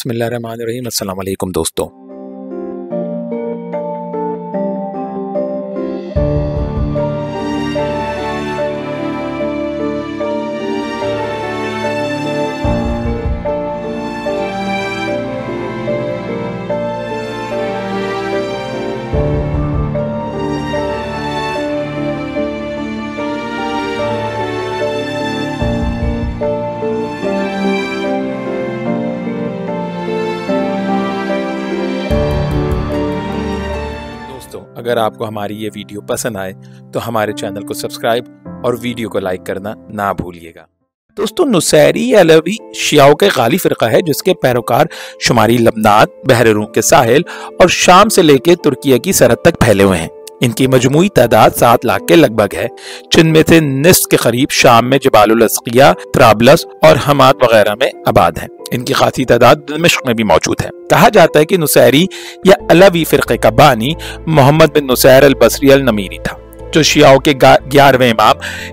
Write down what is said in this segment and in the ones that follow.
बिस्मिल्लाहिर्रहमानिर्रहीम। अस्सलाम वालेकुम दोस्तों। अगर आपको हमारी ये वीडियो पसंद आए तो हमारे चैनल को सब्सक्राइब और वीडियो को लाइक करना ना भूलिएगा। दोस्तों, नुसैरी अलवी शियाओं के गाली फिरका है जिसके पैरोकार शुमारी लबनान, बहर रूम के साहिल और शाम से लेकर तुर्किया की सरहद तक फैले हुए हैं। इनकी मजमूई तादाद 7 लाख के लगभग है, जिनमें से निस्फ के करीब शाम में जबालुल अस्किया, त्राबलस और हमाद वगैरह में आबाद हैं। इनकी खासी तादाद दमिश्क में भी मौजूद है। कहा जाता है कि नुसैरी या अलवी फिरके का बानी मोहम्मद बिन नुसैर अल बसरी अल नमीरी था, जो शियाओं के 11वें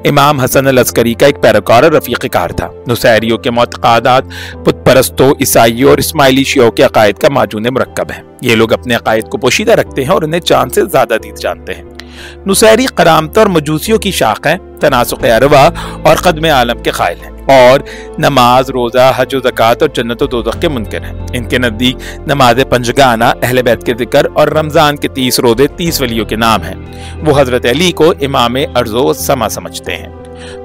इमाम हसन अल अस्करी का एक पैरोकार और रफीक कार था। नुसैरियों के मुतक़ादात बुत परस्तों, ईसाइयों और इस्माइली शियाओं के अकायद का माजून मुरक्कब है। ये लोग अपने अकायद को पोशीदा रखते हैं और उन्हें चांद से ज्यादा दीद जानते हैं। नुसैरी करामत और मजूसियों की शाख है, तनासुक अरवा और क़द्म आलम के कायल हैं और नमाज, रोजा, हज, ज़कात और जन्नत और दोज़ख के मुनकर हैं। इनके नज़दीक नमाज पंजगाना, अहले बैत के जिक्र और रमजान के 30 रोजे 30 वलियों के नाम हैं। वो हजरत अली को इमाम अर्ज़ो समा समझते हैं।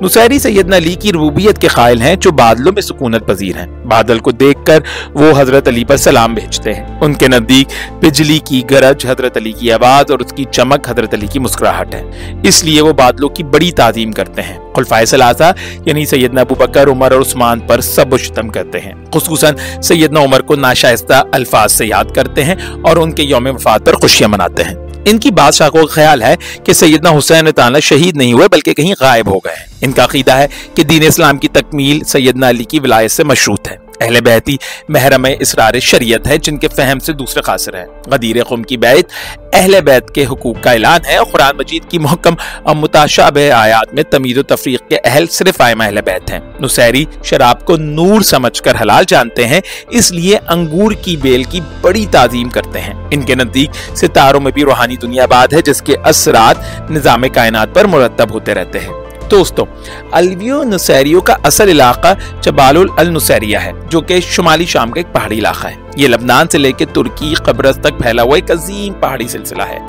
नुसैरी सैयदना अली की रुबूबियत के कायल हैं, जो बादलों में सुकूनत पजीर हैं। बादल को देखकर वो हजरत अली पर सलाम भेजते हैं। उनके नजदीक बिजली की गरज हजरत अली की आवाज और उसकी चमक हजरत अली की मुस्कुराहट है, इसलिए वो बादलों की बड़ी ताजीम करते हैं। खुलफाए सलासा यानी सैयदना अबू बकर, उमर और उस्मान पर सब शितम करते हैं। खुसूसन सैयदना उमर को नाशाइस्ता अल्फाज से याद करते हैं और उनके यौम वफात पर खुशियां मनाते हैं। इनकी बादशाह को ख्याल है कि सैयदना हुसैन ताला शहीद नहीं हुए बल्कि कहीं गायब हो गए। इनका अकीदा है कि दीन इस्लाम की तकमील सैयदना अली की विलायत से मशरूत है। अहले बैती महरम इसरार शरीयत है, जिनके फहम से दूसरे खासिर है। गदीर क़ुम की बैत अहले बैत के हुकूक का ऐलान है और कुरान मजीद की मुहक्कम और मुताशाबिह आयात में तमीज़ व तफरीक के अहल सिर्फ आइमा अहले बैत हैं। नुसैरी शराब को नूर समझकर हलाल जानते हैं, इसलिए अंगूर की बेल की बड़ी ताजीम करते हैं। इनके नजदीक सितारों में भी रूहानी दुनिया बाद है, जिसके असरात निज़ाम कायनात पर मुरतब होते रहते हैं। दोस्तों, अलवियों नुसैरियों का असल इलाका जबालुल अल नुसैरिया है, जो कि शुमाली शाम का एक पहाड़ी इलाका है। ये लबनान से लेकर तुर्की, कब्रस तक फैला हुआ एक अजीम पहाड़ी सिलसिला है।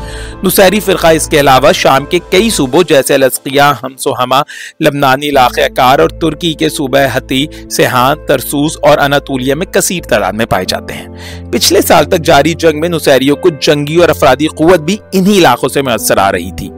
नुसैरी फिरका इसके अलावा शाम के कई सूबों जैसे अलस्किया, हमसोहमा, लबनानी इलाके अकार और तुर्की के सूबे हती, सेहान, तरसूस और अनातोलिया में कसीर तादाद में पाए जाते हैं। पिछले साल तक जारी जंग में नुसैरियों को जंगी और अफरादी कुव्वत भी इन्हीं इलाकों से मुयस्सर आ रही थी।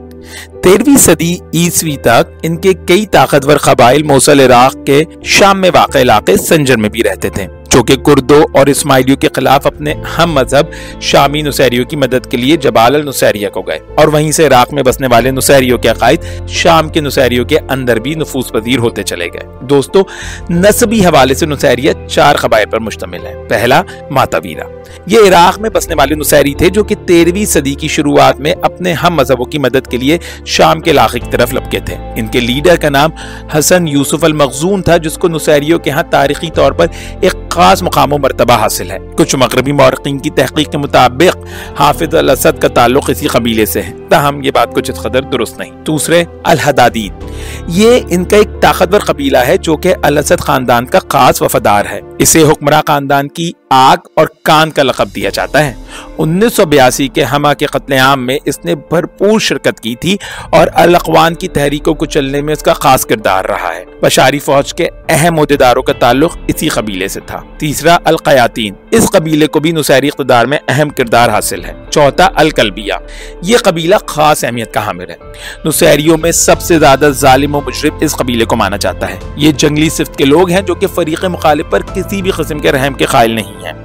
13वीं सदी ईस्वी तक इनके कई ताकतवर कबाइल मौसल इराक के शाम में वाक़ इलाके संजर में भी रहते थे, जो कि कुर्दों और इस्माइलियों के खिलाफ अपने हम मजहब शामी नुसैरियों की मदद के लिए जबाल अल नुसैरिया को गए और वहीं से इराक में बसने वाले नुसैरियों के अकायद शाम के नुसैरियों के अंदर भी नफूस पजीर होते चले गए। दोस्तों, नस्बी हवाले से नुसैरिया 4 कबाइल पर मुश्तमिल है। पहला, मातावीरा। ये इराक में बसने वाले नुसैरी थे, जो कि 13वीं सदी की शुरुआत में अपने हम मजहबों की मदद के लिए शाम के इलाके की तरफ लपके थे। इनके लीडर का नाम हसन यूसुफ अल मखजूम था, जिसको नुसैरियों के यहाँ तारीखी तौर पर एक खास मुकाम व मर्तबा हासिल है। कुछ मगरबी मौरखीन की तहकीक के मुताबिक हाफिज अल असद का ताल्लुक इसी कबीले से है, ताहम ये बात कुछ इस कदर दुरुस्त नहीं। दूसरे, अल हदादीद। ये इनका एक ताकतवर कबीला है, जो कि अल असद खानदान का खास वफादार है। इसे हुक्मरान खानदान की आग और कान का लक़ब दिया जाता है। 1982 के हमा के कत्लेआम में इसने भरपूर शिरकत की थी और अल अक़वान की तहरीकों को चलने में इसका खास किरदार रहा है। बशारी फौज के अहम ओहदेदारों का ताल्लुक इसी कबीले से था। तीसरा, अल क़यातीन। इस कबीले को भी नुसैरी इक़्तिदार में अहम किरदार हासिल है। चौथा, अल कल्बिया। ये कबीला खास अहमियत का हामिल है। नुसैरियों में सबसे ज्यादा जालिम व मुजरिम इस कबीले को माना जाता है। ये जंगली सिफ्त के लोग हैं, जो कि फरीक मुखालिफ पर किसी भी किस्म के रहम के कायल नहीं है।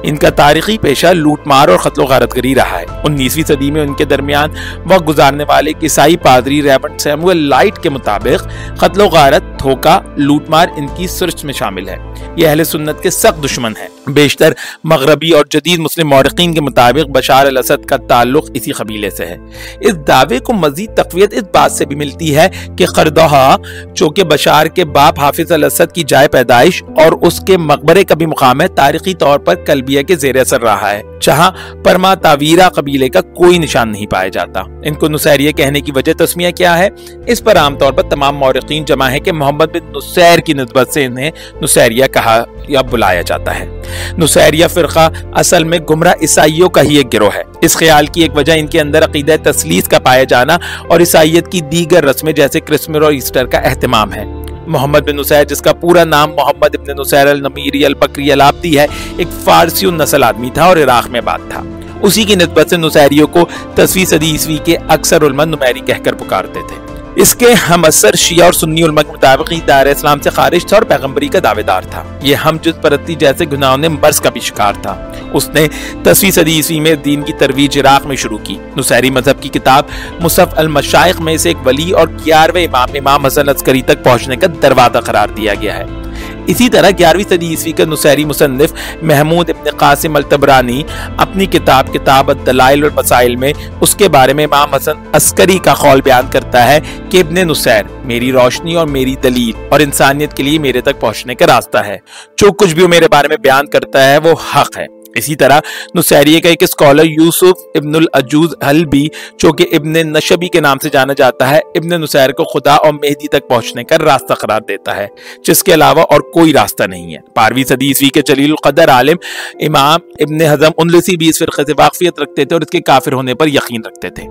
इनका तारीखी पेशा लूटमार और कत्ल गारतगरी रहा है। 19वीं सदी में उनके दरमियान वक्त गुजारने वाले ईसाई पादरी रेवरेंड सैमुअल लाइट के मुताबिक कत्ल गारत, धोखा, लूटमार इनकी सिर्फ में शामिल है। ये अहले सुन्नत के सख्त दुश्मन है। बेशतर मगरबी और जदीद मुस्लिम मौरखीन के मुताबिक बशार अल असद का ताल्लुक इसी कबीले से है। इस दावे को मजीद तक़वियत इस बात से भी मिलती है कि खरदहा, जो कि बशार के बाप हाफिज अल असद की जाए पैदाइश और उसके मकबरे का भी मुकाम है, तारीखी तौर पर कलबिया के ज़ेर असर रहा है, जहाँ परमा तावीरा कबीले का कोई निशान नहीं पाया जाता। इनको नुसैरिया कहने की वजह तस्मिया क्या है, इस पर आमतौर पर तमाम मौरखीन जमा है कि मोहम्मद बिन नुसैर की निस्बत से इन्हें नुसैरिया कहा या बुलाया जाता है। नुसैरिया फिरका असल में गुमराह ईसाइयों का ही एक गिरोह है। इस ख्याल की एक वजह इनके अंदर अकीदा तस्लीस का पाया जाना और ईसाइयत की दीगर रस्में जैसे क्रिसमस और ईस्टर का एहतमाम है। मोहम्मद बिन नुसैर, जिसका पूरा नाम मोहम्मद इब्न नुसैर अल नमीरी अल बकरी अल आब्दी है, एक फारसी नस्ल आदमी था और इराक में बात था। उसी की निस्बत से नुसैरियों को 10वीं सदी ईस्वी के अक्सर उलमा नुमैरी कहकर पुकारते थे। इसके हम असर शिया और सुन्नी उलमा के मुताबिक दायरे इस्लाम से खारिज था और पैगंबरी का दावेदार था। ये हम जुज़ परस्ती जैसे गुनाहों ने मर्ज का भी शिकार था। उसने 10वीं सदी ईस्वी में दीन की तरवीज इराक में शुरू की। नुसैरी मजहब की किताब मुसफ़ अल मशाइख में से एक वली और 11वें इमाम हसन अस्करी तक पहुंचने का दरवाजा करार दिया गया है। इसी तरह 11वीं सदी ईस्वी का नुसैरी मुसन्निफ महमूद इब्न कासिम अल तबरानी अपनी किताब अद-दलाइल वल मसाइल में उसके बारे में इमाम हसन अस्करी का कौल बयान करता है कि इब्न नुसैर मेरी रोशनी और मेरी दलील और इंसानियत के लिए मेरे तक पहुंचने का रास्ता है। जो कुछ भी वो मेरे बारे में बयान करता है वो हक है। इसी तरह नुसैरिया का एक स्कॉलर यूसुफ इब्नुल अजूज हल्बी, जो कि इब्न नशबी के नाम से जाना जाता है, इब्न नुसैर को खुदा और मेहदी तक पहुंचने का रास्ता करार देता है, जिसके अलावा और कोई रास्ता नहीं है। 12वीं सदी ईस्वी के जलील कदर आलिम इमाम इब्न हज़म उनलसी भी इस फिरके से वाकफियत रखते थे और इसके काफिर होने पर यकीन रखते थे।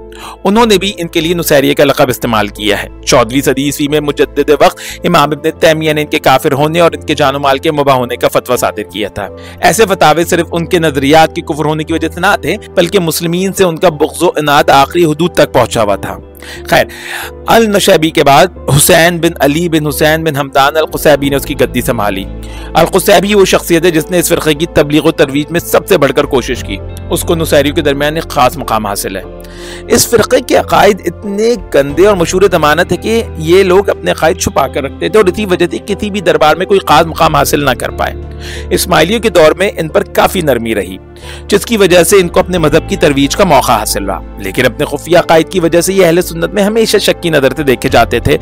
उन्होंने भी इनके लिए नुसैरिया का लक़ब इस्तेमाल किया है। 14वीं सदी ईस्वी में मुजद्दिद वक्त इमाम इब्न तैमिया ने इनके काफिर होने और इनके जानो माल के मुबाह होने का फतवा सादिर किया था। ऐसे फतावे सिर्फ उनके नजरियात के कुफ्र होने की वजह से ना थे, बल्कि मुस्लिमीन से उनका बुग़्ज़ इनाद आखिरी हुदूद तक पहुंचा हुआ था। खैर, अल नशबी के बाद हुसैन बिन अली बिन हुसैन बिन हमदान अल क़ुसैबी ने उसकी गद्दी संभाली। अल क़ुसैबी वो शख्सियत है जिसने इस फ़िरक़े की तबलीग और तरवीज में सबसे बढ़कर कोशिश की। उसको नुसैरियों के दरमियान एक खास मुकाम हासिल है। इस फ़िरक़े के अकायद इतने गंदे और मशहूर ज़मानत है कि ये लोग अपने अकायद छुपा कर रखते थे और इसी वजह से किसी भी दरबार में कोई खास मुकाम हासिल ना कर पाए। इस्माइलियों के दौर में इन पर काफ़ी नरमी रही, जिसकी वजह से इनको अपने मजहब की तरवीज का मौका हासिल रहा। लेकिन अपने खुफिया अकायद की वजह से ये अहले सुन्नत में हमेशा शक की नजर से देखे जाते थे।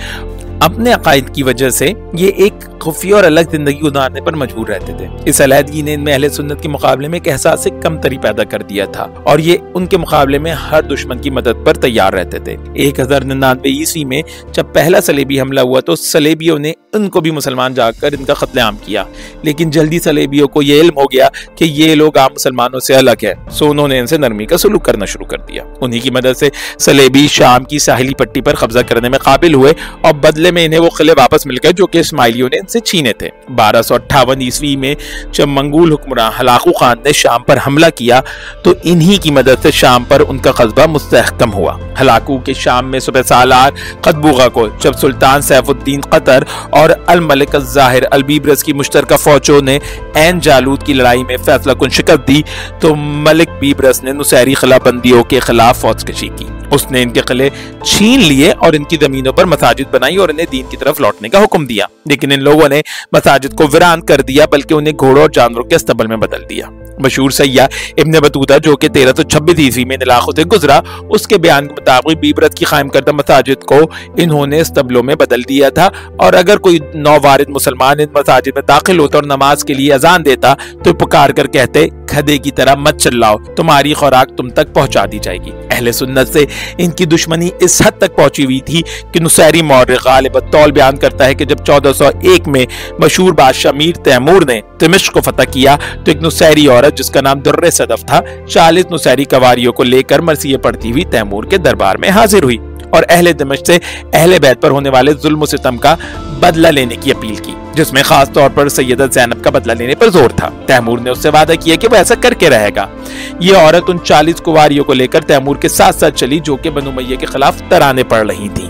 अपने अकायद की वजह से ये एक खुफिया और अलग जिंदगी गुजारने पर मजबूर रहते थे। इस अलहदगी ने इनमें अहले सुन्नत के मुकाबले में एक एहसास कमतरी पैदा कर दिया था और ये उनके मुकाबले में हर दुश्मन की मदद पर तैयार रहते थे। 1099 ईस्वी में जब पहला सलेबी हमला हुआ तो सलेबियों ने उनको भी मुसलमान जाकर इनका कत्लेआम किया, लेकिन जल्दी सलेबियों को ये इल्म हो गया कि ये लोग आम मुसलमानों से अलग है, सो उन्होंने इनसे नरमी का सलूक करना शुरू कर दिया। उन्हीं की मदद से सलेबी शाम की साहिली पट्टी पर कब्जा करने में काबिल हुए और बदले में इन्हें वो किले वापस मिल गए जो कि इस्माइलियों ने इनसे छीने थे। 1258 ईस्वी में जब मंगूल हुक्मरान हलाकू खान ने शाम पर हमला किया तो इन्हीं की मदद से शाम पर उनका कस्बा मुस्तहकम हुआ। हलाकू के शाम में सुबह सालार कतबुगा को जब सुल्तान सैफुद्दीन कतर और अल मलिक ज़ाहिर अल बीबरस की मुश्तरका फौजों ने ऐन जालूद की लड़ाई में फैसला कुन शिकस्त दी तो मलिक बीबरस ने नुसैरी खिलाबंदियों के खिलाफ फौजकशी की। उसने इनके किले छीन लिए और इनकी जमीनों पर मसाजिद बनाई और इन्हें दीन की तरफ लौटने का हुक्म दिया। लेकिन इन लोगों ने मसाजिद को वीरान कर दिया, बल्कि उन्हें घोड़ों और जानवरों के अस्तबल में बदल दिया। मशहूर सैया इब्न बतूता, जो कि 1326 ईस्वी में इन इलाकों से गुजरा, उसके बयान के मुताबिक बीबरस की कायम करदा मसाजिद को इन्होंने अस्तबलों में बदल दिया था और अगर कोई नौवारिद मुसलमान इन मसाजिद में दाखिल होता और नमाज के लिए अजान देता तो पुकार कर कहते, खदे की तरह मत चिल्लाओ, तुम्हारी खुराक तुम तक पहुंचा दी जाएगी। अहले सुन्नत से इनकी दुश्मनी इस हद तक पहुंची हुई थी कि नुसैरी मौर्ख गालिब अत-तौल बयान करता है कि जब 1401 में मशहूर बादशाह मीर तैमूर ने दिमिश्क को फतह किया तो एक नुसैरी औरत जिसका नाम दुर्रे सदफ था 40 नुसैरी कवारियों को लेकर मरसिये पढ़ती हुई तैमूर के दरबार में हाजिर हुई और अहले दिमिश्क से अहले बैत पर होने वाले जुल्म सितम का बदला लेने की अपील की, जिसमें खास तौर पर सैयदा ज़ैनब का बदला लेने पर जोर था। तैमूर ने उससे वादा किया कि वो ऐसा करके रहेगा। ये औरत उन 40 कुवारियों को लेकर तैमूर के साथ साथ चली जो कि बनु उमय्या के खिलाफ तराने पड़ रही थी।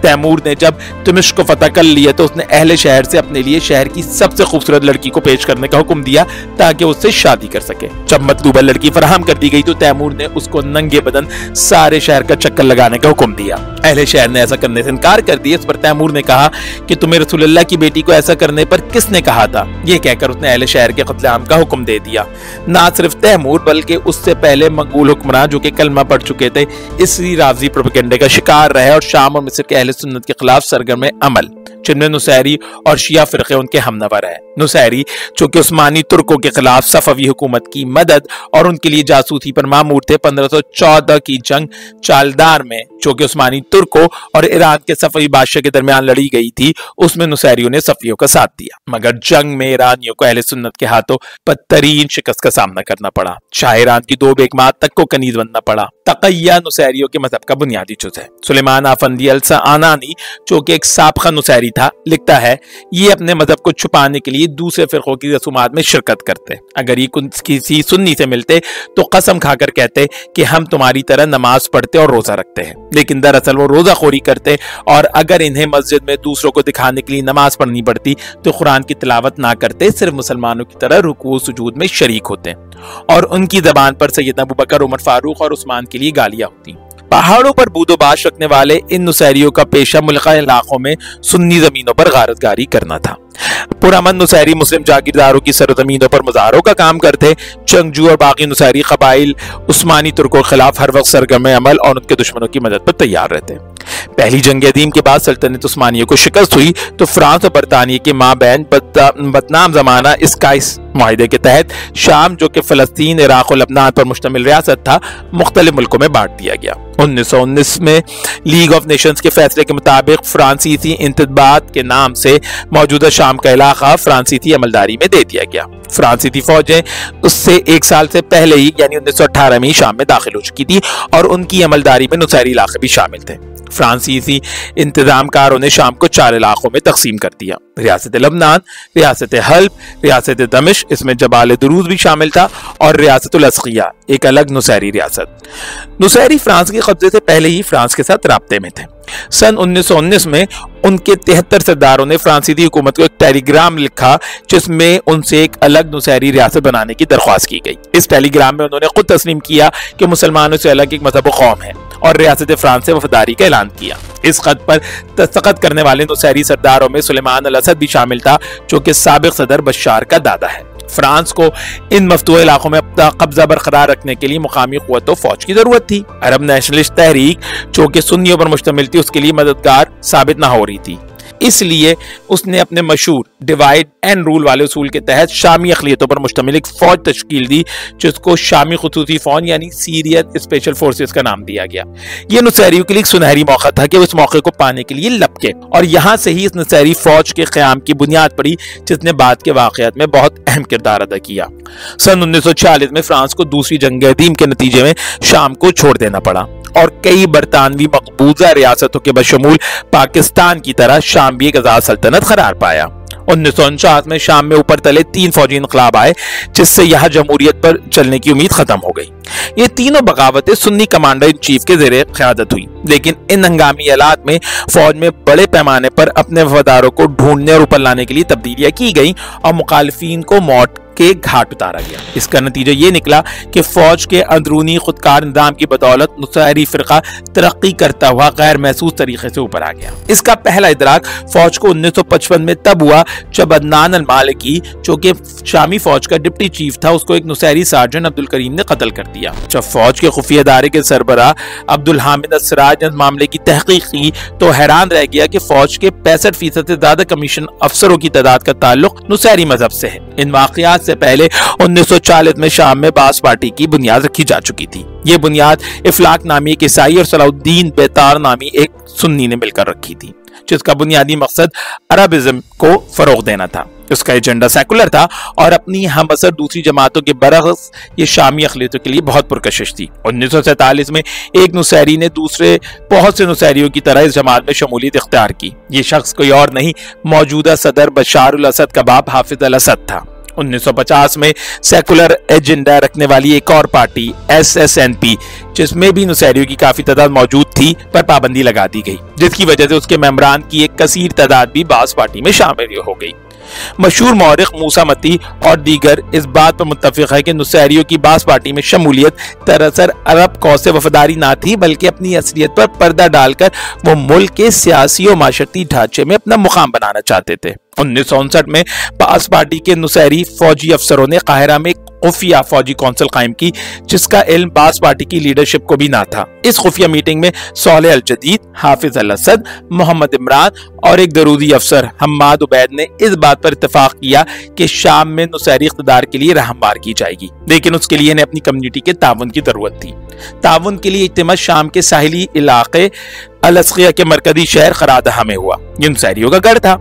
तैमूर ने जब दिमिश्क को फतह कर लिया तो उसने अहले शहर से अपने लिए शहर की सबसे खूबसूरत लड़की को पेश करने का हुक्म दिया ताकि उससे शादी कर सके। जब मतलूबा लड़की फराहम कर दी गई तो तैमूर ने उसको नंगे बदन सारे शहर का चक्कर लगाने का हुक्म दिया। अहले शहर ने ऐसा करने से इनकार कर दिया। इस पर तैमूर ने कहा कि तुम्हें रसूलुल्लाह की बेटी को ऐसा करने पर किसने कहा था। ये कहकर उसने अहले शहर के कत्लेआम का हुक्म दे दिया। ना सिर्फ तैमूर बल्कि उससे पहले मंगूल हुक्मरान जो कि कलमा पढ़ चुके थे इसी रावजी प्रोपेगेंडे का शिकार रहे और शाम और मिस्र के अहले सुन्नत के खिलाफ सरगर्म अमल, जिनमें नुसैरी और शिया फिरके उनके हमनवर है। नुसैरी जो कि उस्मानी तुर्कों के खिलाफ सफवी हुकूमत की मदद और उनके लिए जासूसी पर मामूर थे। 1514 की जंग चालदार में जो कि उस्मानी तुर्कों और ईरान के सफवी बादशाह के दरमियान लड़ी गई थी, उसमें नुसैरियों ने सफियों का साथ दिया, मगर जंग में ईरानियों को अहले सुन्नत के हाथों बदतरीन शिकस्त का सामना करना पड़ा। शाह ईरान की 2 बेगमात तक को कनीज बनना पड़ा। तक़य्या नुसैरियों के मजहब का बुनियादी जुज़ है। सुलेमान आफंदी अल सआनानी जो कि एक साबका नुसैरी था, लिखता है ये अपने मजहब को छुपाने के लिए दूसरे फिरकों की रसूमात में शिरकत करते। अगर ये किसी सुन्नी से मिलते तो कसम खाकर कहते कि हम तुम्हारी तरह नमाज पढ़ते और रोजा रखते हैं, लेकिन दरअसल वो रोजाखोरी करते और अगर इन्हें मस्जिद में दूसरों को दिखाने के लिए नमाज पढ़नी पड़ती तो कुरान की तिलावत ना करते, सिर्फ मुसलमानों की तरह रुकू सुजूद में शरीक होते और उनकी जबान पर सैयदना अबू बकर, उमर फारूक और उस्मान के लिए गालियां होती। पहाड़ों पर बूदोबाश रखने वाले इन नुसैरियों का पेशा मुल्का इलाकों में सुन्नी जमीनों पर गारतगारी करना था। पुरअमन नुसैरी मुस्लिम जागीरदारों की सरजमीनों पर मुजाहरों का काम करते। जंगजू और बाकी नुसैरी कबाइल उस्मानी तुर्कों के खिलाफ हर वक्त सरगर्म अमल और उनके दुश्मनों की मदद पर तैयार रहते। पहली जंग अदीम के बाद सल्तनत उस्मानिया को शिकस्त हुई तो फ्रांस और बरतानिया के माबैन बदनाम जमाना स्काइस मुआहिदे के तहत शाम जो कि फलस्तीन, इराक और लबनान पर मुश्तमिल रियासत था, मुख्तलिफ मुल्कों में बांट दिया गया। 1919 में लीग ऑफ नेशंस के फैसले के मुताबिक फ्रांसीसी इंतबात के नाम से मौजूदा शाम का इलाका फ्रांसीसी अमलदारी में दे दिया गया। फ्रांसीसी फौजें उससे 1 साल से पहले ही यानी 1918 में ही शाम में दाखिल हो चुकी थी और उनकी अमलदारी में नुसैरी इलाके भी शामिल थे। फ्रांसीसी इंतजामकारों ने शाम को 4 इलाकों में तकसीम कर दिया। रियासत लबनान, रियासत हल्ब, रियासत दमिश्क, इसमें जबाल दुरूज भी शामिल था, और रियासत अल-अस्किया, एक अलग नुसैरी रियासत। नुसैरी फ्रांस के कब्जे से पहले ही फ्रांस के साथ राब्ते में थे। सन 1919 में उनके 73 सरदारों ने फ्रांसीसी हुकूमत को एक टेलीग्राम लिखा जिसमें उनसे एक अलग नुसैरी रियासत बनाने की दरख्वास्त की गई। इस टेलीग्राम में उन्होंने खुद तस्लीम किया कि मुसलमानों से अलग एक मजहब कौम है और रियासत फ्रांस से वफादारी का ऐलान किया। इस खत पर दस्तखत करने वाले नुसैरी सरदारों में सुलेमान अल असद भी शामिल था जो कि साबिक सदर बशार का दादा है। फ्रांस को इन मफ्तूह इलाकों में अपना कब्जा बरकरार रखने के लिए मुकामी क़ुव्वतों फौज की जरूरत थी। अरब नेशनलिस्ट तहरीक जो कि सुन्नियों पर मुश्तमिल थी उसके लिए मददगार साबित ना हो रही थी, इसलिए उसने अपने मशहूर डिवाइड एंड रूल वाले उसूल के तहत शामी अक़लियतों पर मुश्तमिल एक फौज तश्कील दी जिसको शामी खुसूसी फौज यानी सीरियन स्पेशल फोर्सेस का नाम दिया गया। यह नुसैरियों के लिए एक सुनहरी मौका था कि वो इस मौके को पाने के लिए लपके और यहाँ से ही इस नुसैरी फौज के क़याम की बुनियाद पड़ी जिसने बाद के वाक़यात में बहुत अहम किरदार अदा किया। सन 1946 में फ्रांस को दूसरी जंग अदीम के नतीजे में शाम को छोड़ देना पड़ा और कई बरतानवी मकबूजा रियासतों के बशमूल पाकिस्तान की तरह शाम भी एक आज़ाद सल्तनत करार पाया। 1949 में शाम में ऊपर तले 3 फौजी इनकलाब आए जिससे यहाँ जमहूरियत पर चलने की उम्मीद खत्म हो गई। ये तीनों बगावतें सुन्नी कमांडर इन चीफ के ज़ेरे क़यादत हुई, लेकिन इन हंगामी हालात में फौज में बड़े पैमाने पर अपने वफादारों को ढूंढने और ऊपर लाने के लिए तब्दीलियां की गई और मुखालिफिन को मौत के घाट उतारा गया। इसका नतीजा ये निकला कि फौज के अंदरूनी खुदकार निज़ाम की बदौलत नुसैरी फिरका तरक्की करता हुआ गैर महसूस तरीके से ऊपर आ गया। इसका पहला इदराक फौज को 1955 में तब हुआ जब अदनान अल मालिकी जो कि शामी फौज का डिप्टी चीफ था उसको एक नुसैरी सार्जेंट अब्दुल करीम ने कत्ल कर दिया। जब फौज के खुफिया इदारे के सरबराह अब्दुल हामिद अस्सराज ने मामले की तहकीक की तो हैरान रह गया कि फौज के 65% से ज्यादा कमीशन अफसरों की तादाद का ताल्लुक नुसैरी मजहब से है। इन वाकयात से पहले 1940 में शाम में बास पार्टी की बुनियाद रखी जा चुकी थी। ये बुनियाद इफलाक नामी एक ईसाई और सलाउद्दीन बेतार नामी एक सुन्नी ने मिलकर रखी थी जिसका बुनियादी मकसद अरबिज्म को फरोग देना था। उसका एजेंडा सेकुलर था और अपनी हम असर दूसरी जमातों के बरअक्स ये शामी अक़लियतों के लिए बहुत पुरकशिश थी। 1947 में एक नुसैरी ने दूसरे बहुत से नुसैरियों की तरह इस जमात में शमूलियत इख्तियार की। ये शख्स कोई और नहीं मौजूदा सदर बशार अल असद का बाप हाफिज अल असद था। 1950 में सेकुलर एजेंडा रखने वाली एक और पार्टी SSNP जिसमें भी नुसैरियों की काफी तादाद मौजूद थी पर पाबंदी लगा दी गई जिसकी वजह से उसके मेंबरान की एक कसीर तादाद भी बास पार्टी में शामिल हो गई। मशहूर मौरिख मूसा मती और दीगर इस बात पर मुत्तफिक है कि नुसैरियों की बास पार्टी में शमूलियत दरअसल अरब कौम से वफादारी ना थी, बल्कि अपनी असलियत पर पर्दा डालकर वो मुल्क के सियासी और माशरती ढांचे में अपना मुकाम बनाना चाहते थे। 1959 में बास पार्टी के नुसैरी फौजी अफसरों ने काहिरा में खुफिया फौजी कौंसिल कायम की, जिसका इल्म बास पार्टी की लीडरशिप को भी ना था। इस खुफिया मीटिंग में सौलेह अल जदीद, हाफिज अल असद, मोहम्मद इमरान और एक दरूदी अफसर हम्माद उबैद ने इस बात पर इत्तेफाक किया कि शाम में नुसैरी इख्तिदार के लिए रहनुमाई की जाएगी, लेकिन उसके लिए इन्हें अपनी कम्युनिटी के ताउन की जरूरत थी। ताउन के लिए इज्तिमा शाम के साहिली इलाके अल-अस्किया के मरकजी शहर खरादहा में हुआ। ये नुसैरियों का गढ़ था।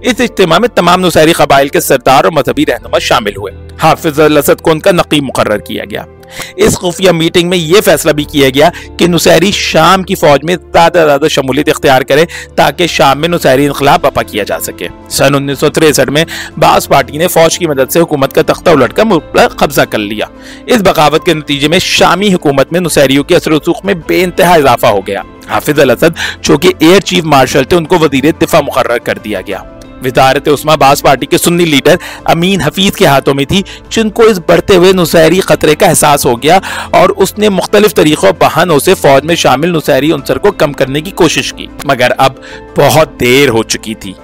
इस इज्तिमा में तमाम नुसैरी कबाइल के सरदार और मजहबी रहनुमा शामिल हुए। हाफिज अल असद को उनका नकीब मुकर्रर किया गया। इस खुफिया मीटिंग में यह फैसला भी किया गया कि नुसैरी शाम की फौज में ज्यादा शमूलियत इख्तियार करे ताकि शाम में नुसैरी इनकलाब बपा किया जा सके। सन 1963 में बास पार्टी ने फौज की मदद से हुकूमत का तख्ता उलटकर मुल्क पर कब्जा कर लिया। इस बगावत के नतीजे में शामी हुकूमत में नुसैरियों के असर रसूख में बेइंतहा इजाफा हो गया। हाफिज अल असद जो कि एयर चीफ मार्शल थे, उनको वजीर दिफा मुकर्रर कर दिया गया। विदारत उस्मा बास पार्टी के सुन्नी लीडर अमीन हफीज के हाथों में थी, जिनको इस बढ़ते हुए नुसैरी खतरे का एहसास हो गया और उसने मुख्तलिफ तरीकों बहानों से फौज में शामिल नुसैरी उनसर को कम करने की कोशिश की, मगर अब बहुत देर हो चुकी थी।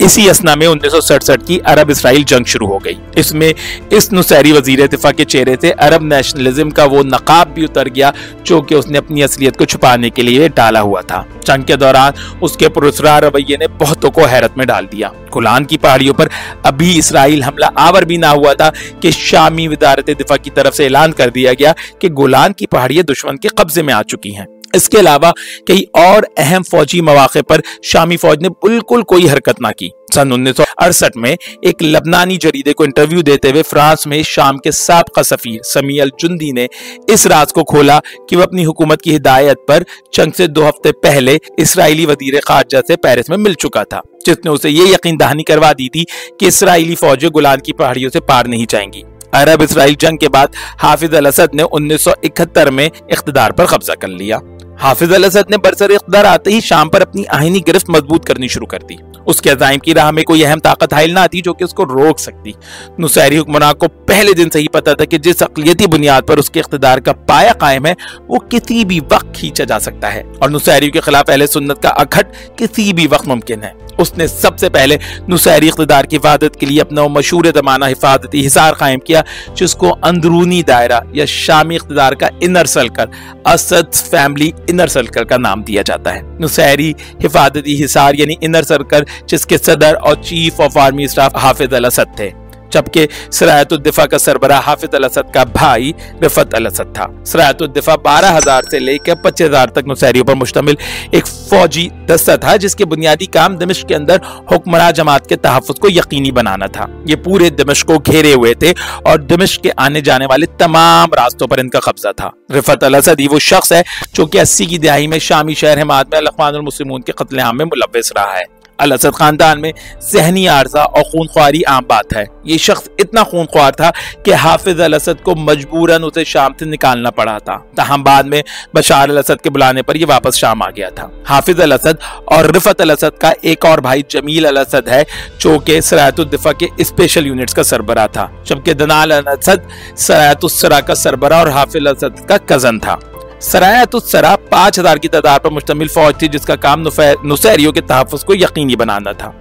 इसी असना में 1967 की अरब इसराइल जंग शुरू हो गई। इसमें इस नुसैरी वजीर दिफा के चेहरे से अरब नेशनलिज्म का वो नकाब भी उतर गया जो कि उसने अपनी असलियत को छुपाने के लिए डाला हुआ था। जंग के दौरान उसके पुरस्कार रवैये ने बहुतों को हैरत में डाल दिया। गोलान की पहाड़ियों पर अभी इसराइल हमला आवर भी ना हुआ था कि शामी वजारत दिफा की तरफ से ऐलान कर दिया गया कि गोलान की पहाड़ियां दुश्मन के कब्जे में आ चुकी हैं। इसके अलावा कई और अहम फौजी मौके पर शामी फौज ने बिल्कुल कोई हरकत ना की। सन 1968 में एक लबनानी जरीदे को इंटरव्यू देते हुए फ्रांस में शाम के साबका सफीर समी अल जुंदी ने इस राज को खोला कि वह अपनी हुकूमत की हिदायत पर जंग से 2 हफ्ते पहले इसराइली वजीर खारजा से पेरिस में मिल चुका था, जिसने उसे ये यकीन दहानी करवा दी थी कि इसराइली फौजें गोलान की पहाड़ियों से पार नहीं जाएंगी। अरब इसराइल जंग के बाद हाफिज अल असद ने 1971 में इख्तिदार पर कब्जा कर लिया। हाफिज अल असद ने बरसर इख्तिदार आते ही शाम पर अपनी आहिनी गिरफ्त मजबूत करनी शुरू कर दी। उसके अज़ाइम की राह में कोई अहम ताकत हाइल ना थी जो कि उसको रोक सकती। नुसैरी हुक्मरान को पहले दिन से ही पता था कि जिस अक़लियती बुनियाद पर उसके इख्तिदार का पाया कायम है वो किसी भी वक्त खींचा जा सकता है और नुसैरियों के खिलाफ अहले सुन्नत का अखट किसी भी वक्त मुमकिन है। उसने सबसे पहले नुसैरी इख्तिदार की हिफाजत के लिए अपना मशहूर ज़माना हिफाजती हिसार कायम किया, जिसको अंदरूनी दायरा या शामी इख्तिदार का inner circle, Asad family inner circle का नाम दिया जाता है। नुसैरी हिफाजती हिसार यानी इनर सर्कल, जिसके सदर और चीफ ऑफ आर्मी स्टाफ हाफिज अल असद थे, जबकि सरायतुद दिफा का सरबराह हाफिज अल असद का भाई रिफत अल असद था। सरायतुद दिफा 12,000 से लेकर 25,000 तक नुसैरियों पर मुश्तमिल एक फौजी दस्ता था, जिसके बुनियादी काम दमिश्क के अंदर हुक्मरान जमात के तहफ़्फ़ुज़ को यकीनी बनाना था। ये पूरे दमिश्क को घेरे हुए थे और दमिश्क के आने जाने वाले तमाम रास्तों पर इनका कब्जा था। रिफत अल असद ही वो शख्स है जो कि 80 की दहाई में शामी शहर हिमात में अल-इख्वानुल मुस्लिमून के कत्लेआम में मुलव्वस रहा है। अल असद खानदान में ज़हनी आर्जा और खूनख्वारी आम बात है। ये शख्स इतना खूनख्वार था कि हाफिज अल असद को मजबूरन उसे शाम से निकालना पड़ा था। ताहम बाद में बशार अल असद के बुलाने पर यह वापस शाम आ गया था। हाफिज अल असद और रिफत अल असद का एक और भाई जमील अल असद है जो कि सरायतुद दिफा के स्पेशल यूनिट्स का सरबराह था, जबकि दनाल अल असद सरायतुस सरा का सरबराह और हाफिज अल असद का कजन था। सरायतुस सरा 5,000 की तादाद पर मुश्तमिल फौज थी, जिसका काम नुसैरियों के तहफ़्फ़ुज़ को यकीनी बनाना था।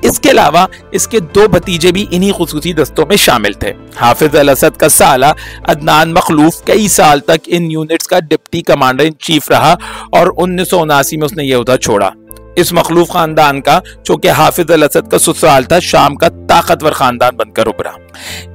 इसके अलावा इसके 2 भतीजे भी इन्हीं खुसूसी दस्तों में शामिल थे। हाफिज अल असद का साला अदनान मखलूफ कई साल तक इन यूनिट्स का डिप्टी कमांडर इन चीफ रहा और 1979 में उसने यह ओहदा छोड़ा। इस मखलूफ खानदान का, जो कि हाफिज अल असद का ससुराल था, शाम का ताकतवर खानदान बनकर उभरा।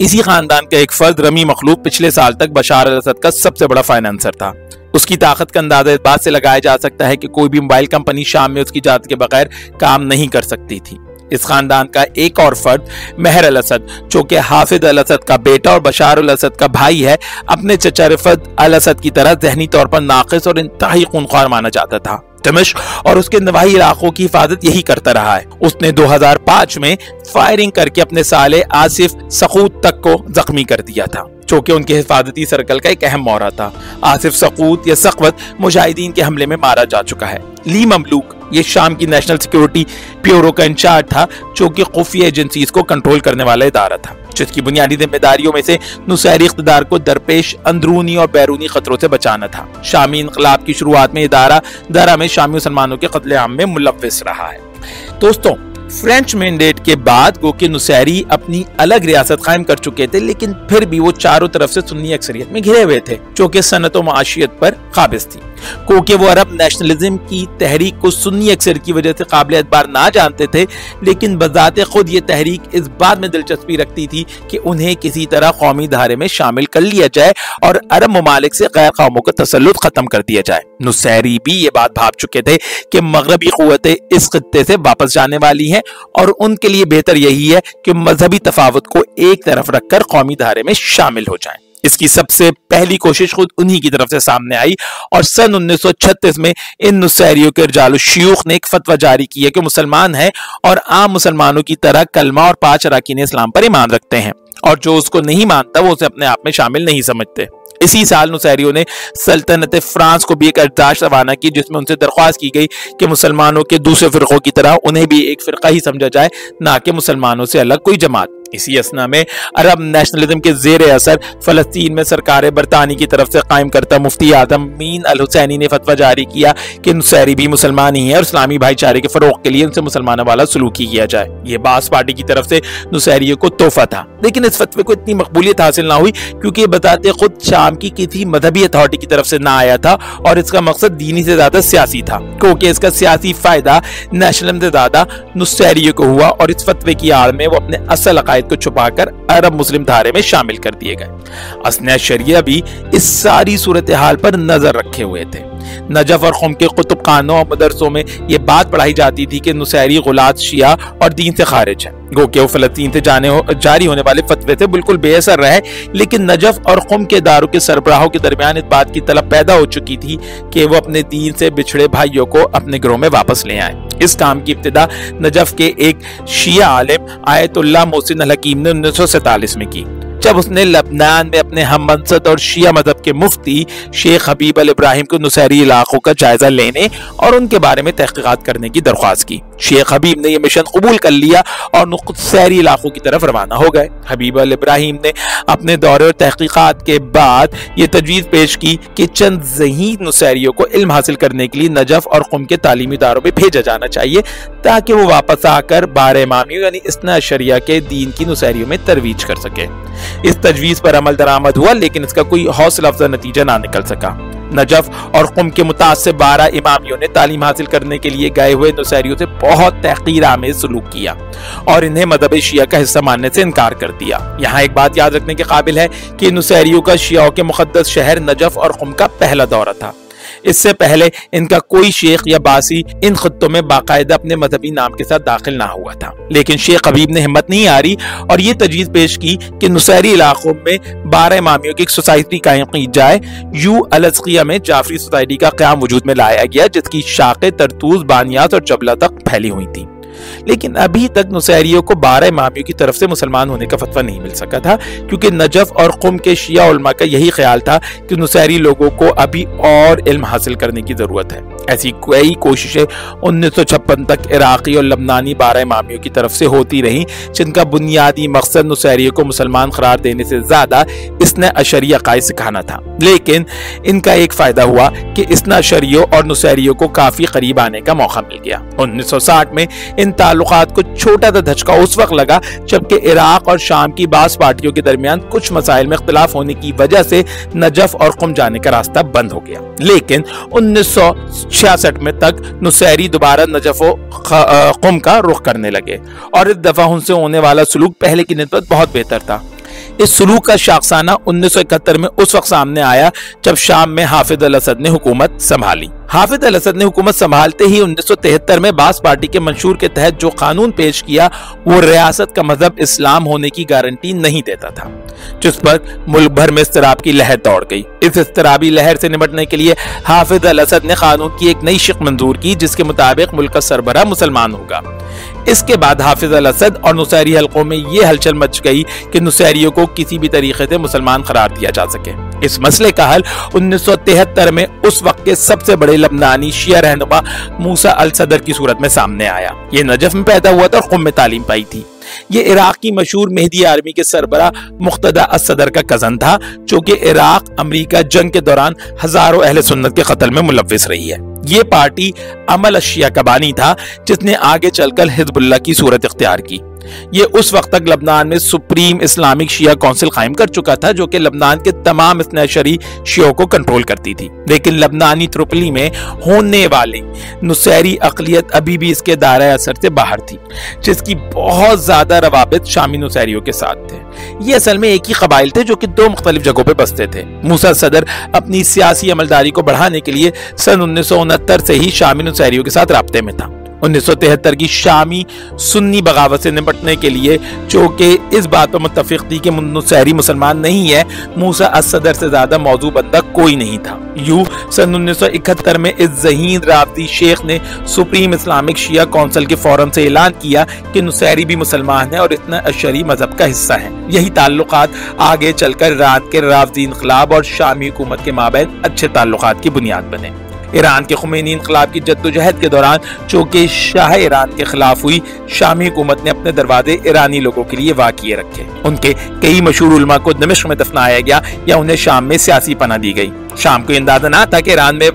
इसी खानदान का एक फर्द रमी मखलूफ पिछले साल तक बशार अल असद का सबसे बड़ा फाइनेंसर था। उसकी ताकत का अंदाजा इस बात से लगाया जा सकता है कि कोई भी मोबाइल कंपनी शाम में उसकी इजाजत के बगैर काम नहीं कर सकती थी। इस खानदान का एक और फर्द महर अल असद, जो कि हाफिज अल असद का बेटा और बशार अल असद का भाई है, अपने चचा रिफत अल असद की तरह ज़हनी तौर पर नाक़िस और इंतहाई खूनख्वार माना जाता था। दमिश्क और उसके नवाही इलाकों की हिफाजत यही करता रहा है। उसने 2005 में फायरिंग करके अपने साले आसिफ सकूत तक को जख्मी कर दिया था। जो कि उनके हिफाजती सर्कल का एक अहम मोहरा था। आसिफ सकूत या सखवत मुजाहिदीन के हमले में मारा जा चुका है। ली ममलूक ये शाम की नेशनल सिक्योरिटी ब्यूरो का इंचार्ज था, जो कि खुफिया एजेंसीज को कंट्रोल करने वाला इदारा था, जिसकी बुनियादी जिम्मेदारियों में से नुसैरी इख्तिदार को दरपेश अंदरूनी और बैरूनी खतरों से बचाना था। शामी इनकलाब की शुरुआत में इदारा दरा में शामी मुसलमानों के कत्लेआम में मुलव्विस रहा है। दोस्तों, फ्रेंच मैंडेट के बाद गो के नुसैरी अपनी अलग रियासत कायम कर चुके थे, लेकिन फिर भी वो चारों तरफ से सुन्नी अक्सरियत में घिरे हुए थे, जो कि सनत व माशियत पर काबिज थी। क्योंकि वो अरब नेशनलिज्म की तहरीक को सुन्नी अक्सर की वजह से काबिल एतबार ना जानते थे, लेकिन बजाते खुद ये तहरीक इस बात में दिलचस्पी रखती थी कि उन्हें किसी तरह कौमी धारे में शामिल कर लिया जाए और अरब ममालिक से गैर कौमों का तसल्लुत खत्म कर दिया जाए। नुसैरी भी ये बात भाप चुके थे कि मगरबी कुव्वतें इस खित्ते से वापस जाने वाली हैं और उनके लिए बेहतर यही है कि मजहबी तफावत को एक तरफ रखकर कौमी धारे में शामिल हो जाएं। इसकी सबसे पहली कोशिश खुद उन्हीं की तरफ से सामने आई और सन 1936 में इन नुसैरियों के रिजाल शयूख ने एक फतवा जारी किया कि मुसलमान हैं और आम मुसलमानों की तरह कलमा और 5 अरकान इस्लाम पर ईमान रखते हैं, और जो उसको नहीं मानता वो उसे अपने आप में शामिल नहीं समझते। इसी साल नुसैरियों ने सल्तनत फ्रांस को भी एक अर्दाश रवाना की, जिसमें उनसे दरख्वास्त की गई कि मुसलमानों के दूसरे फिरकों की तरह उन्हें भी एक फिरका ही समझा जाए, ना कि मुसलमानों से अलग कोई जमात। इसी असना में अरब नेशनलिज्म के जेर असर फलस्तीन में सरकार बरतानी की तरफ से कायम करता मुफ्ती आदम मीन अल हुसैनी ने फतवा जारी किया कि नुसैरी भी मुसलमान ही है और इस्लामी भाईचारे के फरोग के लिए उनसे मुसलमानों वाला सलूक किया जाए। ये बास पार्टी की तरफ से नुसैरियों को तोहफा था, लेकिन इस फतवे को इतनी मकबूलियत हासिल ना हुई क्योंकि ये बताते खुद शाम की किसी मजहबी अथॉरिटी की तरफ से ना आया था और इसका मकसद दीनी से ज्यादा सियासी था, क्योंकि इसका सियासी फायदा नेशनलिज्म से ज्यादा नुसैरियों को हुआ और इस फतवे की आड़ में वो अपने असल अकायद को छुपाकर अरब मुस्लिम धारे में शामिल कर दिए गए। असना शरिया भी इस सारी सूरत हाल पर नजर रखे हुए थे। नजफ और खुम के कुतुब खानों और मदरसों में यह बात पढ़ाई जाती थी कि नुसैरी गुलात शिया और दीन से खारिज है। गो के वो फलस्तीन से जारी होने वाले फतवे से बिल्कुल बेअसर रहे, लेकिन नजफ और खुम के दारों के सरबराहों के दरमियान इस बात की तलब पैदा हो चुकी थी कि वो अपने दीन से बिछड़े भाइयों को अपने गिरोह में वापस ले आए। इस काम की इब्तिदा नजफ के एक शिया आलिम आयतुल्लाह मोहसिन अल हकीम ने 1947 में की, जब उसने लबनान में अपने हम मनसब और शिया मजहब के मुफ्ती शेख हबीब अल इब्राहिम को नुसैरी इलाकों का जायजा लेने और उनके बारे में तहकीकात करने की दरख्वास्त की। शेख हबीब ने यह मिशन कबूल कर लिया और नुसैरी इलाकों की तरफ रवाना हो गए। हबीब अल इब्राहिम ने अपने दौरे और तहकीकात के बाद ये तजवीज़ पेश की कि चंद ज़हीन नुसैरियों को इल्म हासिल करने के लिए नजफ और खुम के तालीमी इदारों में भेजा जाना चाहिए, ताकि वो वापस आकर बारह इमामियों यानी इस्ना अशरिया के दीन की नुसैरियों में तरवीज कर सके। इस तजवीज़ पर अमल दरामद हुआ, लेकिन इसका कोई हौसला अफजा नतीजा ना निकल सका। नजफ और खुम के मुतासिब 12 इमामियों ने तालीम हासिल करने के लिए गए हुए नुसैरियों से बहुत तहकीर आमेज सलूक किया और इन्हें मजहब शिया का हिस्सा मानने से इनकार कर दिया। यहाँ एक बात याद रखने के काबिल है कि नुसैरियों का शियाओं के मुकद्दस शहर नजफ और खुम का पहला दौरा था। इससे पहले इनका कोई शेख या बासी इन खत्तों में बाकायदा अपने मजहबी नाम के साथ दाखिल ना हुआ था, लेकिन शेख हबीब ने हिम्मत नहीं हारी और ये तजवीज़ पेश की कि नुसैरी इलाकों में 12 इमामियों की एक सोसाइटी कायम की जाए। यू अल-अज़किया में जाफरी सोसाइटी का क़याम वजूद में लाया गया, जिसकी शाखें तरतूज, बानियात और जबला तक फैली हुई थी। लेकिन अभी तक नुसैरियों को 12 इमामियों की तरफ से मुसलमान होने का फतवा नहीं मिल सका था, क्योंकि नजफ और खुम के शिया उलमा का यही ख्याल था कि नुसैरी लोगों को अभी और इल्म हासिल करने की जरूरत है। ऐसी कई कोशिशें 1956 तक इराकी और लबनानी 12 इमामियों की तरफ से होती रहीं, जिनका बुनियादी मकसद नुसैरियों को मुसलमान करार देने से ज्यादा इस्ना अशरिया अकायद सिखाना था। लेकिन इनका एक फायदा हुआ कि इस्ना अशरियों और नुसैरियों को काफी करीब आने का मौका मिल गया। 1960 में इन ताल्लुकात को छोटा सा धचका उस वक्त लगा जबकि इराक और शाम की बास पार्टियों के दरमियान कुछ मसाइल में इख्तिलाफ होने की वजह से नजफ और खुम जाने का रास्ता बंद हो गया। लेकिन 1966 में तक नुसैरी दोबारा नजफ और खुम का रुख करने लगे और इस दफा उनसे होने वाला सलूक पहले की निस्बत बहुत बेहतर था। इस सलूक का शाखसाना 1971 में उस वक्त सामने आया जब शाम में हाफिज अल असद ने हुकूमत संभाली। हाफिज अल असद ने हुकूमत संभालते ही 1973 में बास पार्टी के मंशूर के तहत जो कानून पेश किया वो रियासत का मजहब इस्लाम होने की गारंटी नहीं देता था, जिस पर मुल्क भर में इस्तराब की लहर दौड़ गई। इस इस्तराबी लहर से निपटने के लिए हाफिज अल असद ने कानून की एक नई शिक मंजूर की, जिसके मुताबिक मुल्क का सरबराह मुसलमान होगा। इसके बाद हाफिज अल असद और नुसैरी हलकों में ये हलचल मच गई कि नुसैरियों को किसी भी तरीके से मुसलमान करार दिया जा सके। इस मसले का हल 1973 में उस वक्त के सबसे बड़े लबनानी शिया रहनुमा मूसा अल सदर की सूरत में सामने आया। ये नजफ में पैदा हुआ था और क़ुम में तालीम पाई थी। ये इराक की मशहूर मेहदी आर्मी के सरबरा मुख्तदा अस-सदर का कजन था, जो कि इराक अमेरिका जंग के दौरान हजारों अहले सुन्नत के कत्ल में मुलव्विस रही है। ये पार्टी अमल अशिया का बानी था, जिसने आगे चलकर हिजबुल्लाह की सूरत इख्तियार की। ये उस वक्त तक लबनान में सुप्रीम इस्लामिक शिया काउंसिल कायम कर चुका था, जो कि लबनान के तमाम इस्नाशरी शियों को कंट्रोल करती थी। लेकिन लबनानी त्रिपोली में होने वाली नुसैरी अक़लियत अभी भी इसके दायरे असर से बाहर थी, जिसकी बहुत ज्यादा रवाबित शामी नुसैरियों के साथ थे। ये असल में एक ही कबाइल थे जो कि दो मुख्तलिफ जगहों पर बसते थे। मूसा सदर अपनी सियासी अमलदारी को बढ़ाने के लिए सन 1969 से ही शामी नुसैरियों के साथ राब्ते में था। 1973 की शामी सुन्नी बगावत से निपटने के लिए, जो कि इस बात पर मुत्तफिक थी कि नुसैरी मुसलमान नहीं है, मूसा अस-सदर से ज्यादा मौजू बंदा कोई नहीं था। यूं सन 1971 में इस ज़हीन रावती शेख ने सुप्रीम इस्लामिक शिया काउंसिल के फोरम से ऐलान किया कि नुसैरी भी मुसलमान है और इतना अशरी मजहब का हिस्सा है। यही ताल्लुकात आगे चलकर ईरान के रावती इनकलाब और शामी हुकूमत के माबैन अच्छे ताल्लुकात की बुनियाद बने। ईरान के खुमैनी इनकलाब की जद्दोजहद के दौरान, जो कि शाह ईरान के खिलाफ हुई, शामी हुकूमत ने अपने दरवाजे ईरानी लोगों के लिए वाकिए रखे। उनके कई मशहूर उलमा को दमिश्क में दफनाया गया या उन्हें शाम में सियासी पनाह दी गई। शाम को अंदाजा ना था कि ईरान में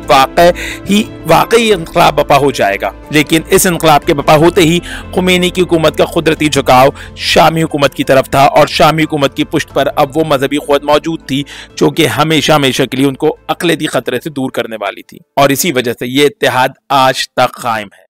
वाकई इनकलाब बपा हो जाएगा, लेकिन इस इनकलाब के बपा होते ही खुमैनी की हुकूमत का कुदरती झुकाव शामी हुकूमत की तरफ था और शामी हुकूमत की पुष्ट पर अब वो मजहबी क़ुव्वत मौजूद थी जो कि हमेशा हमेशा के लिए उनको अक़लियती खतरे से दूर करने वाली थी। और इसी वजह से ये इत्तेहाद आज तक कायम है।